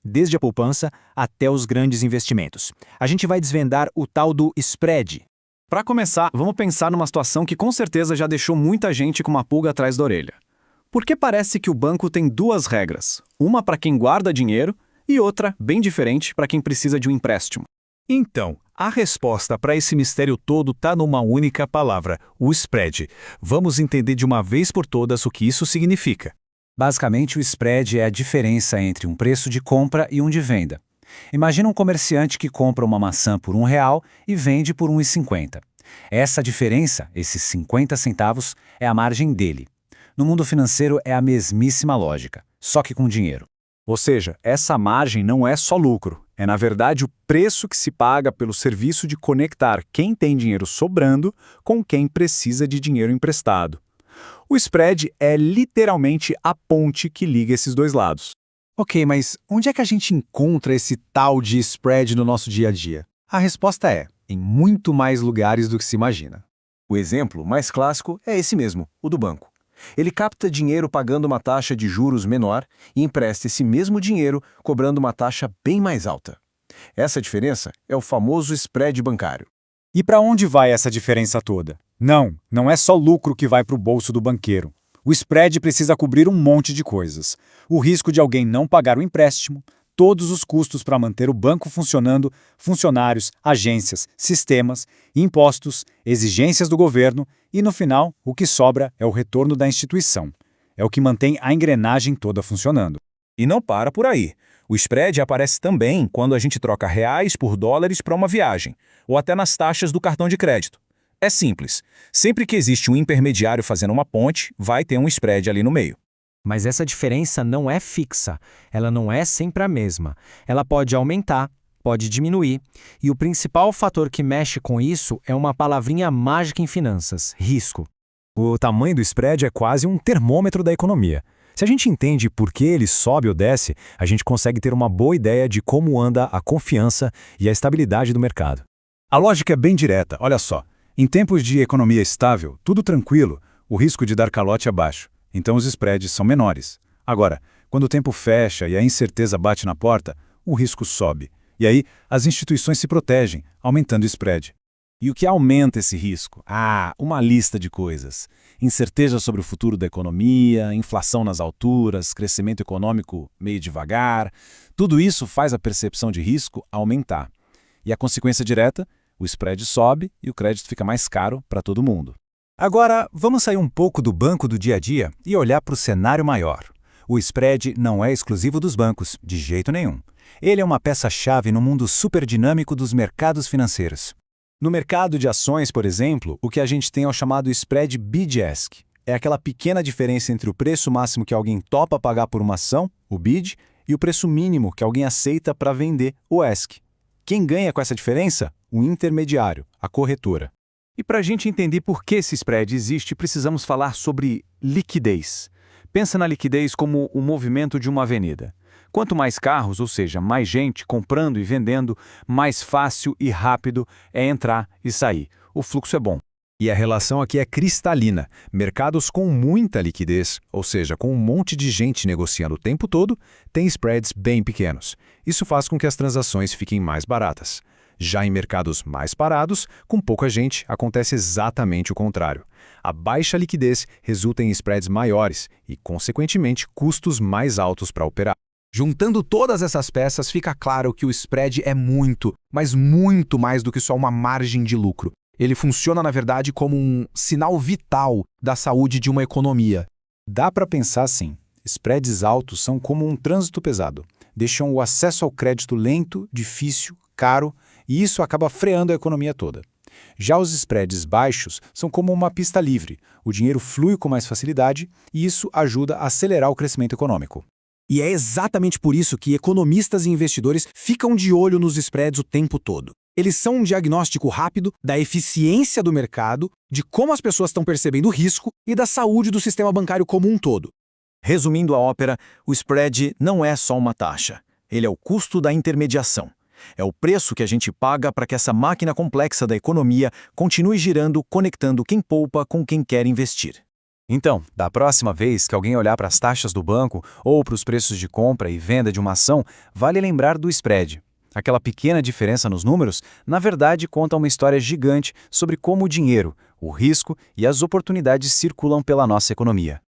desde a poupança até os grandes investimentos. A gente vai desvendar o tal do spread. Para começar, vamos pensar numa situação que com certeza já deixou muita gente com uma pulga atrás da orelha. Porque parece que o banco tem duas regras, uma para quem guarda dinheiro e outra, bem diferente, para quem precisa de um empréstimo. Então, a resposta para esse mistério todo está numa única palavra, o spread. Vamos entender de uma vez por todas o que isso significa. Basicamente, o spread é a diferença entre um preço de compra e um de venda. Imagina um comerciante que compra uma maçã por R$ 1 e vende por R$ 1,50. Essa diferença, esses 50 centavos, é a margem dele. No mundo financeiro é a mesmíssima lógica, só que com dinheiro. Ou seja, essa margem não é só lucro, é na verdade o preço que se paga pelo serviço de conectar quem tem dinheiro sobrando com quem precisa de dinheiro emprestado. O spread é literalmente a ponte que liga esses dois lados. Ok, mas onde é que a gente encontra esse tal de spread no nosso dia a dia? A resposta é, em muito mais lugares do que se imagina. O exemplo mais clássico é esse mesmo, o do banco. Ele capta dinheiro pagando uma taxa de juros menor e empresta esse mesmo dinheiro cobrando uma taxa bem mais alta. Essa diferença é o famoso spread bancário. E para onde vai essa diferença toda? Não é só lucro que vai para o bolso do banqueiro. O spread precisa cobrir um monte de coisas. O risco de alguém não pagar o empréstimo, todos os custos para manter o banco funcionando, funcionários, agências, sistemas, impostos, exigências do governo e, no final, o que sobra é o retorno da instituição. É o que mantém a engrenagem toda funcionando. E não para por aí. O spread aparece também quando a gente troca reais por dólares para uma viagem, ou até nas taxas do cartão de crédito. É simples. Sempre que existe um intermediário fazendo uma ponte, vai ter um spread ali no meio. Mas essa diferença não é fixa, ela não é sempre a mesma. Ela pode aumentar, pode diminuir. E o principal fator que mexe com isso é uma palavrinha mágica em finanças: risco. O tamanho do spread é quase um termômetro da economia. Se a gente entende por que ele sobe ou desce, a gente consegue ter uma boa ideia de como anda a confiança e a estabilidade do mercado. A lógica é bem direta, olha só. Em tempos de economia estável, tudo tranquilo, o risco de dar calote é baixo. Então os spreads são menores. Agora, quando o tempo fecha e a incerteza bate na porta, o risco sobe. E aí, as instituições se protegem, aumentando o spread. E o que aumenta esse risco? Uma lista de coisas. Incerteza sobre o futuro da economia, inflação nas alturas, crescimento econômico meio devagar. Tudo isso faz a percepção de risco aumentar. E a consequência direta? O spread sobe e o crédito fica mais caro para todo mundo. Agora, vamos sair um pouco do banco do dia a dia e olhar para o cenário maior. O spread não é exclusivo dos bancos, de jeito nenhum. Ele é uma peça-chave no mundo superdinâmico dos mercados financeiros. No mercado de ações, por exemplo, o que a gente tem é o chamado spread bid-ask. É aquela pequena diferença entre o preço máximo que alguém topa pagar por uma ação, o bid, e o preço mínimo que alguém aceita para vender, o ask. Quem ganha com essa diferença? O intermediário, a corretora. E para a gente entender por que esse spread existe, precisamos falar sobre liquidez. Pensa na liquidez como o movimento de uma avenida. Quanto mais carros, ou seja, mais gente comprando e vendendo, mais fácil e rápido é entrar e sair. O fluxo é bom. E a relação aqui é cristalina. Mercados com muita liquidez, ou seja, com um monte de gente negociando o tempo todo, têm spreads bem pequenos. Isso faz com que as transações fiquem mais baratas. Já em mercados mais parados, com pouca gente, acontece exatamente o contrário. A baixa liquidez resulta em spreads maiores e, consequentemente, custos mais altos para operar. Juntando todas essas peças, fica claro que o spread é muito, mas muito mais do que só uma margem de lucro. Ele funciona, na verdade, como um sinal vital da saúde de uma economia. Dá para pensar assim: spreads altos são como um trânsito pesado. Deixam o acesso ao crédito lento, difícil, caro, e isso acaba freando a economia toda. Já os spreads baixos são como uma pista livre. O dinheiro flui com mais facilidade e isso ajuda a acelerar o crescimento econômico. E é exatamente por isso que economistas e investidores ficam de olho nos spreads o tempo todo. Eles são um diagnóstico rápido da eficiência do mercado, de como as pessoas estão percebendo o risco e da saúde do sistema bancário como um todo. Resumindo a ópera, o spread não é só uma taxa. Ele é o custo da intermediação. É o preço que a gente paga para que essa máquina complexa da economia continue girando, conectando quem poupa com quem quer investir. Então, da próxima vez que alguém olhar para as taxas do banco ou para os preços de compra e venda de uma ação, vale lembrar do spread. Aquela pequena diferença nos números, na verdade, conta uma história gigante sobre como o dinheiro, o risco e as oportunidades circulam pela nossa economia.